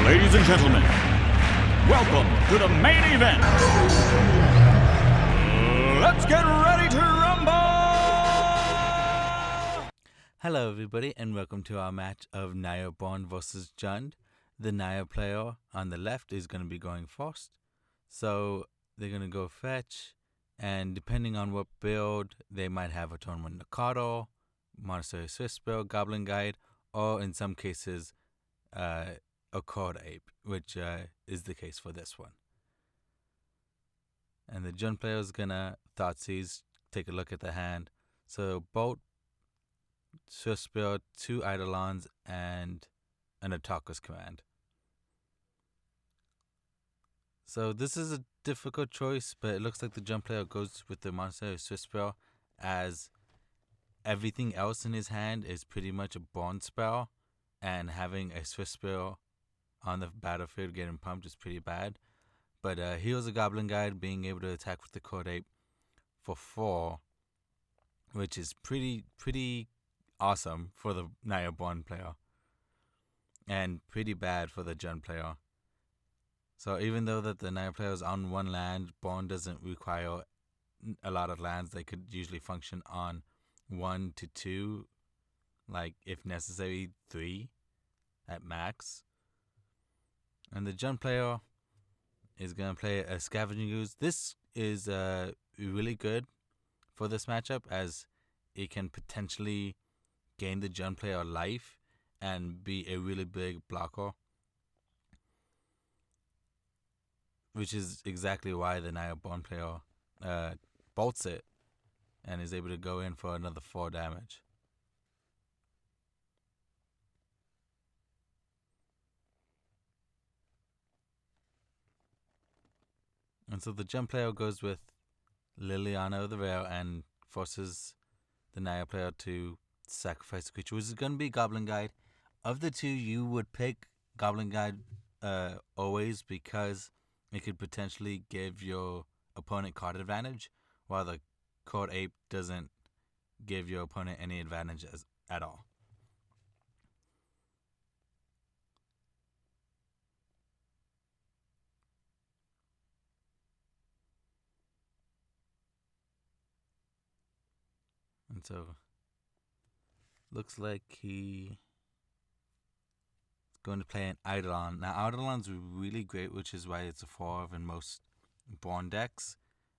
Ladies and gentlemen, welcome to the main event. Let's get ready to rumble! Hello everybody and welcome to our match of Naya Bond versus Jund. The Naya player on the left is going to be going first. So they're going to go fetch, and depending on what build, they might have a Tournament Nakado, Monastery Swiss build, Goblin Guide, or in some cases a Cord Ape, which is the case for this one. And the Jund player is gonna Thoughtseize, take a look at the hand. So Bolt, Swiss build, 2 Eidolons, and an Attackers command. So this is a difficult choice, but it looks like the Jund player goes with the Monastery Swiss spell, as everything else in his hand is pretty much a Bond spell, and having a Swiss spell on the battlefield getting pumped is pretty bad. But heals a Goblin Guide, being able to attack with the Cord Ape for 4, which is pretty awesome for the Naya Bond player, and pretty bad for the Jund player. So even though that the Naya player is on 1 land, Bond doesn't require a lot of lands. They could usually function on 1 to 2, like if necessary 3 at max. And the Jund player is going to play a Scavenging Ooze. This is really good for this matchup, as it can potentially gain the Jund player life and be a really big blocker, which is exactly why the Naya Bond player bolts it and is able to go in for another 4 damage. And so the Jund player goes with Liliana of the Veil and forces the Naya player to sacrifice a creature, which is going to be Goblin Guide. Of the two, you would pick Goblin Guide always, because it could potentially give your opponent card advantage, while the Cord Ape doesn't give your opponent any advantage at all. And so, looks like he's going to play an Eidolon. Now, Eidolon's really great, which is why it's a 4 in most Bond decks,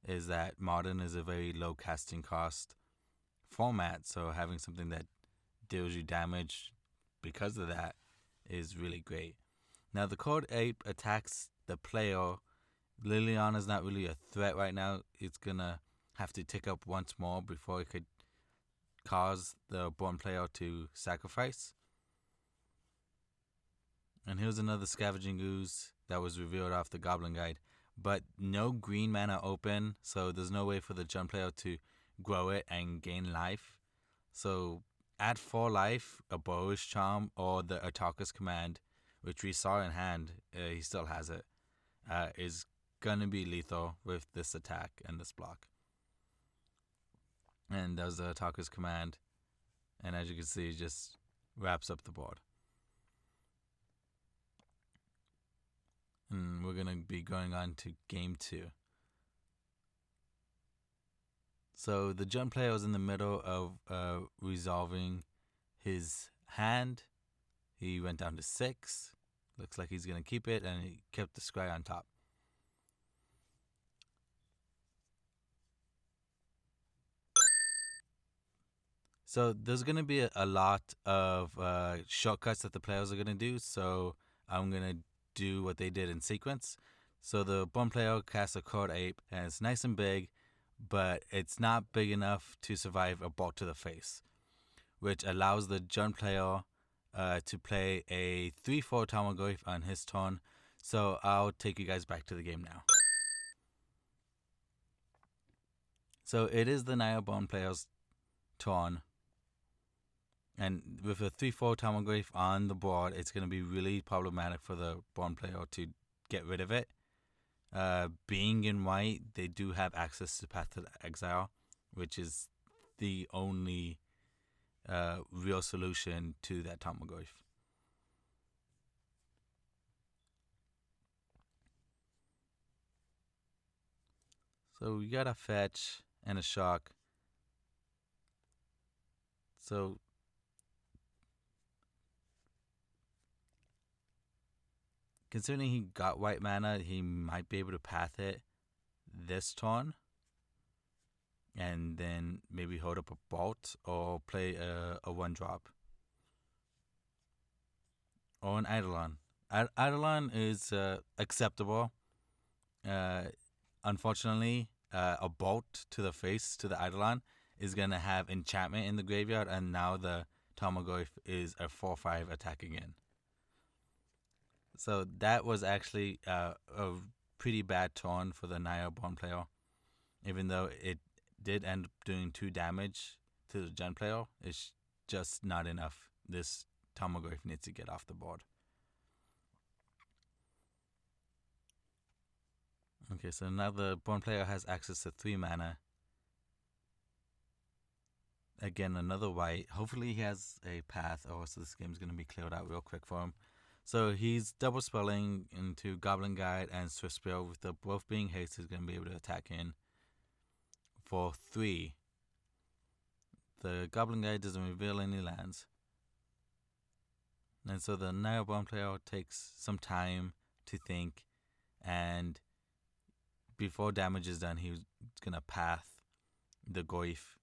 is that Modern is a very low casting cost format, so having something that deals you damage because of that is really great. Now, the Cord Ape attacks the player. Liliana's not really a threat right now. It's going to have to tick up once more before it could cause the Bond player to sacrifice. And here's another Scavenging Ooze that was revealed off the Goblin Guide, but no green mana open, so there's no way for the Jund player to grow it and gain life. So at 4 life, a Bowish Charm or the Attackers command, which we saw in hand, he still has it, is gonna be lethal with this attack and this block. And there's the Attackers command, and as you can see, it just wraps up the board. And we're going to be going on to game 2. So the Jund player was in the middle of resolving his hand. He went down to 6. Looks like he's going to keep it, and he kept the scry on top. So there's going to be a lot of shortcuts that the players are going to do, so I'm going to do what they did in sequence. So the Bond player casts a Cord Ape, and it's nice and big, but it's not big enough to survive a bolt to the face, which allows the Jund player to play a 3/4 Tarmogoyf on his turn. So I'll take you guys back to the game now. So it is the Naya Bond player's turn. And with a 3/4 Tarmogoyf on the board, it's going to be really problematic for the Bond player to get rid of it. Being in white, they do have access to Path to Exile, which is the only real solution to that Tarmogoyf. So we got a fetch and a shock. So considering he got white mana, he might be able to path it this turn, and then maybe hold up a bolt or play a 1-drop. Or an Eidolon. Eidolon is acceptable. Unfortunately, a bolt to the face to the Eidolon is going to have enchantment in the graveyard, and now the Tarmogoyf is a 4/5 attack again. So that was actually a pretty bad turn for the Naya Born player. Even though it did end up doing 2 damage to the Gen player, it's just not enough. This Tarmogoyf needs to get off the board. Okay, so now the Born player has access to 3 mana. Again, another white. Hopefully he has a path, or so this game's going to be cleared out real quick for him. So he's double spelling into Goblin Guide and Swift Spell, with the both being haste. He's going to be able to attack in for 3. The Goblin Guide doesn't reveal any lands. And so the Naya Born player takes some time to think, and before damage is done, he's going to path the Goyf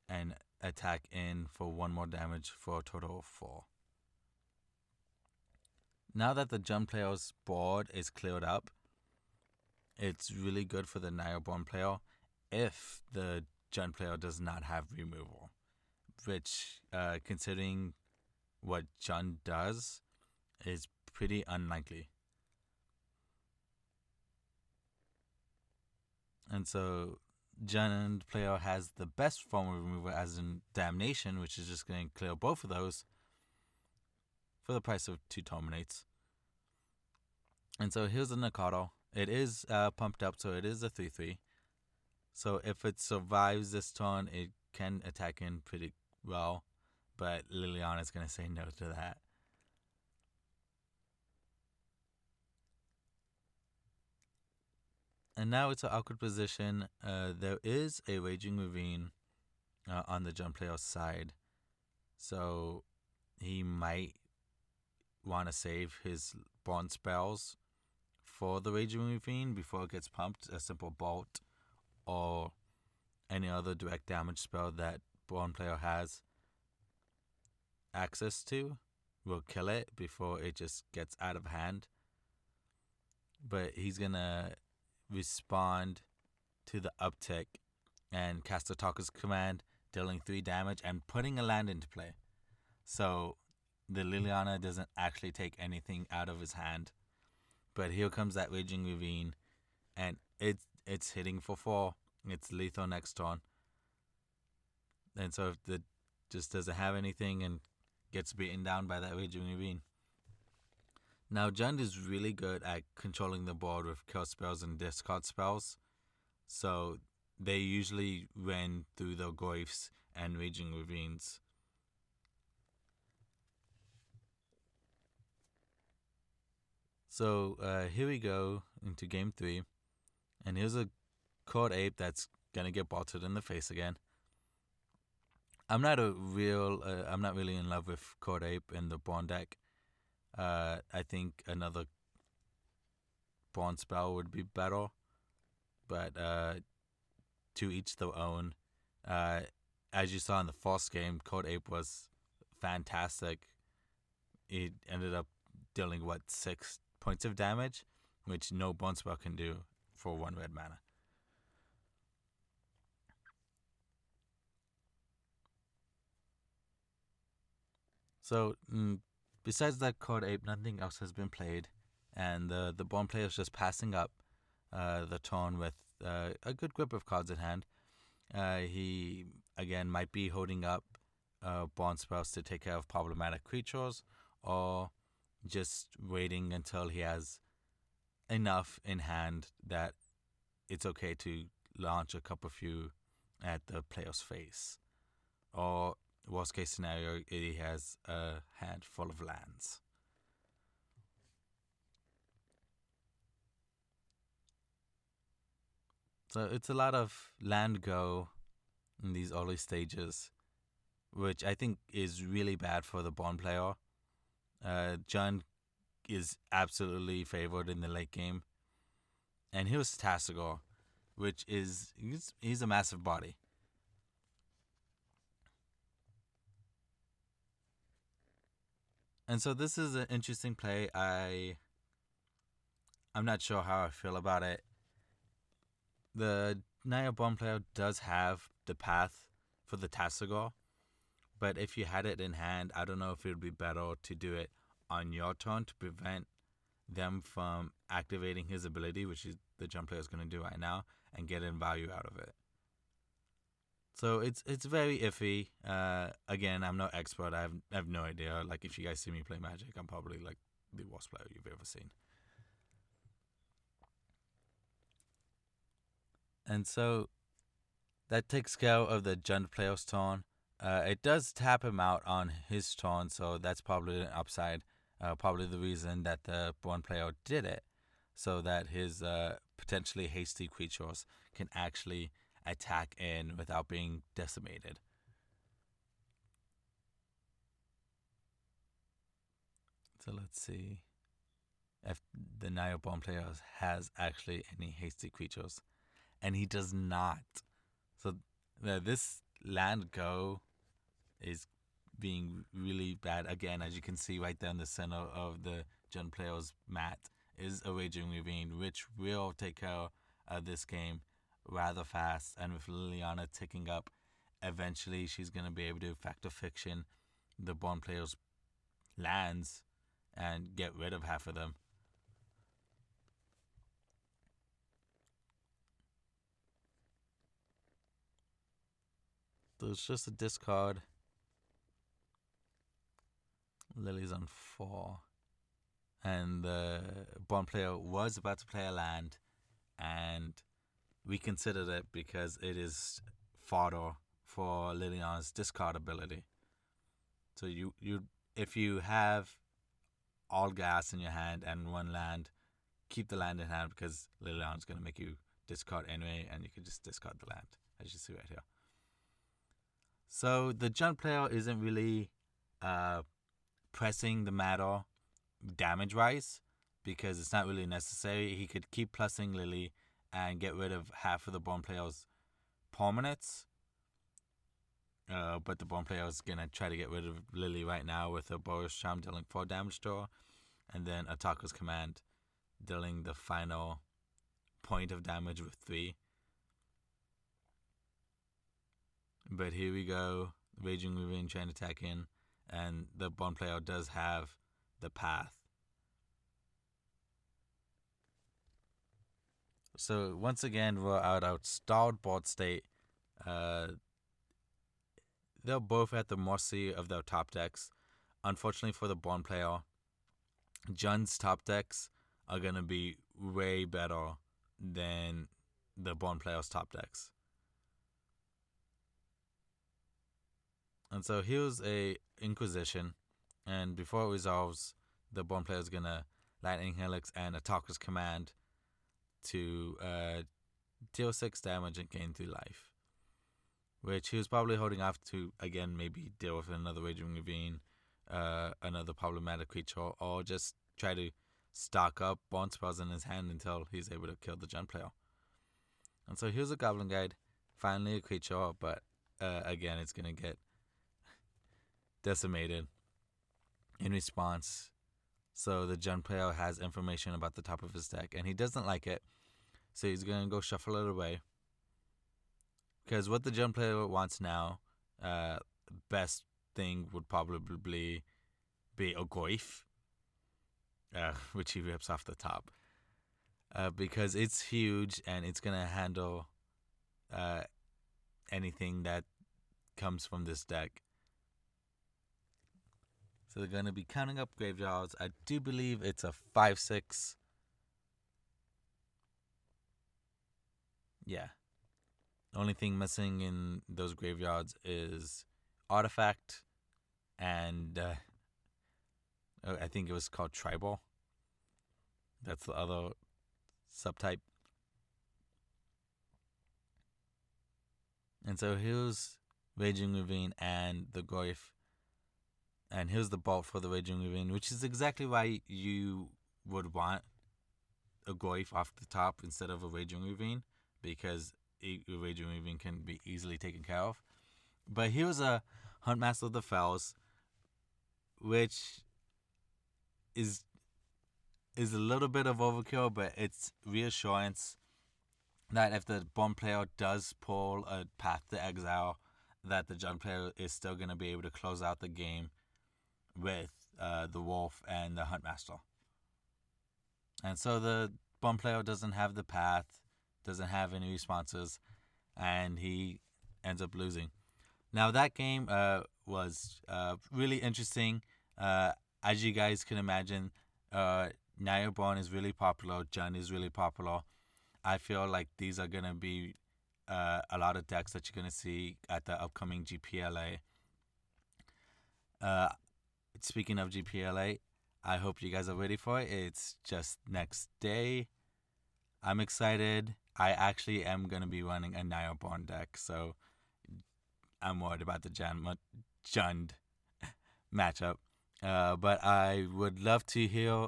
and attack in for 1 more damage for a total of 4. Now that the Jun player's board is cleared up, it's really good for the Naya Born player if the Jun player does not have removal, which, considering what Jun does, is pretty unlikely. And so Jun player has the best form of removal, as in Damnation, which is just going to clear both of those for the price of 2 Terminates. And so here's the Nakado. It is pumped up, so it is a 3/3. So if it survives this turn, it can attack in pretty well. But Liliana is going to say no to that. And now it's an awkward position. There is a Raging Ravine on the Jun player's side. So he might want to save his Born spells for the Raging Ravine before it gets pumped. A simple Bolt or any other direct damage spell that Born player has access to will kill it before it just gets out of hand. But he's going to respond to the uptick and cast a Talker's Command, dealing 3 damage and putting a land into play. So the Liliana doesn't actually take anything out of his hand. But here comes that Raging Ravine, and it's hitting for 4. It's lethal next turn. And so if it just doesn't have anything and gets beaten down by that Raging Ravine. Now, Jund is really good at controlling the board with kill spells and discard spells. So they usually win through the Goyfs and Raging Ravines. So here we go into game 3. And here's a Court Ape that's going to get bolted in the face again. I'm not really in love with Court Ape in the Born deck. I think another Born spell would be better. But to each their own. As you saw in the first game, Court Ape was fantastic. It ended up dealing, 6 points of damage, which no Born spell can do for 1 red mana. So, besides that Court Ape, nothing else has been played, and the Born player is just passing up the turn with a good grip of cards at hand. He, again, might be holding up Born spells to take care of problematic creatures, or just waiting until he has enough in hand that it's okay to launch a couple few at the player's face. Or, worst case scenario, he has a hand full of lands. So it's a lot of land go in these early stages, which I think is really bad for the Bond player. John is absolutely favored in the late game, and here's Tasigor, which is he's a massive body. And so this is an interesting play. I'm not sure how I feel about it. The Naya Bond player does have the path for the Tasigor, but if you had it in hand, I don't know if it would be better to do it on your turn to prevent them from activating his ability, which is the jump player is going to do right now, and getting value out of it. So it's very iffy. Again, I'm no expert. I have no idea. Like, if you guys see me play Magic, I'm probably like the worst player you've ever seen. And so that takes care of the jump player's turn. It does tap him out on his turn, so that's probably an upside. Probably the reason that the Bond player did it, so that his potentially hasty creatures can actually attack in without being decimated. So let's see if the Naya Bond player has actually any hasty creatures, and he does not. So this land go is being really bad. Again, as you can see right there in the center of the Jund player's mat is a Raging Ravine, which will take care of this game rather fast. And with Liliana ticking up, eventually she's going to be able to Factor Fiction the Bond player's lands and get rid of half of them. So it's just a discard. Lily's on 4. And the Bond player was about to play a land, and we considered it because it is fodder for Liliana's discard ability. So you if you have all gas in your hand and one land, keep the land in hand because Liliana's going to make you discard anyway, and you can just discard the land, as you see right here. So the Jund player isn't really pressing the matter damage-wise because it's not really necessary. He could keep plussing Lily and get rid of half of the Bond player's permanents. But the Bond player is going to try to get rid of Lily right now with a Boris Charm dealing 4 damage to her, and then Attacker's Command dealing the final point of damage with 3. But here we go. Raging Ravine trying to attack in, and the Bond player does have the path. So once again, we're at our stalled board state. They're both at the mercy of their top decks. Unfortunately for the Bond player, Jund's top decks are going to be way better than the Bond player's top decks. And so here's a Inquisition, and before it resolves, the Bond player is going to Lightning Helix and Attacker's Command to deal 6 damage and gain 3 life. Which he was probably holding off to, again, maybe deal with another Raging Ravine, another problematic creature, or just try to stock up Bond spells in his hand until he's able to kill the Jund player. And so here's a Goblin Guide, finally a creature, but again, it's going to get decimated in response. So the Jund player has information about the top of his deck, and he doesn't like it, so he's going to go shuffle it away. Because what the Jund player wants now, best thing would probably be a Goif, which he rips off the top. Because it's huge and it's going to handle anything that comes from this deck. So they're going to be counting up graveyards. I do believe it's a 5/6. Yeah. The only thing missing in those graveyards is Artifact and I think it was called Tribal. That's the other subtype. And so here's Raging Ravine and the Goyf. And here's the bolt for the Raging Ravine, which is exactly why you would want a Goyf off the top instead of a Raging Ravine, because a Raging Ravine can be easily taken care of. But here's a Huntmaster of the Fells, which is a little bit of overkill, but it's reassurance that if the Bond player does pull a Path to Exile, that the Jund player is still going to be able to close out the game with the Wolf and the Huntmaster. And so the Bond player doesn't have the Path, doesn't have any responses, and he ends up losing. Now that game was really interesting. As you guys can imagine, Naya Braun is really popular, Jund is really popular. I feel like these are going to be a lot of decks that you're going to see at the upcoming GPLA. Speaking of GPLA, I hope you guys are ready for it. It's just next day. I'm excited. I actually am going to be running a Naya Braun deck, so I'm worried about the Jund matchup. But I would love to hear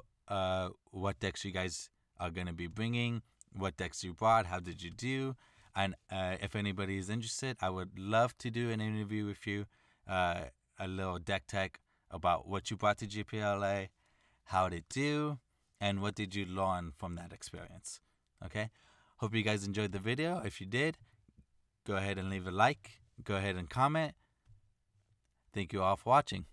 what decks you guys are going to be bringing, what decks you brought, how did you do, and if anybody is interested, I would love to do an interview with you, a little deck tech about what you brought to GPLA, how did it do, and what did you learn from that experience. Okay? Hope you guys enjoyed the video. If you did, go ahead and leave a like, go ahead and comment. Thank you all for watching.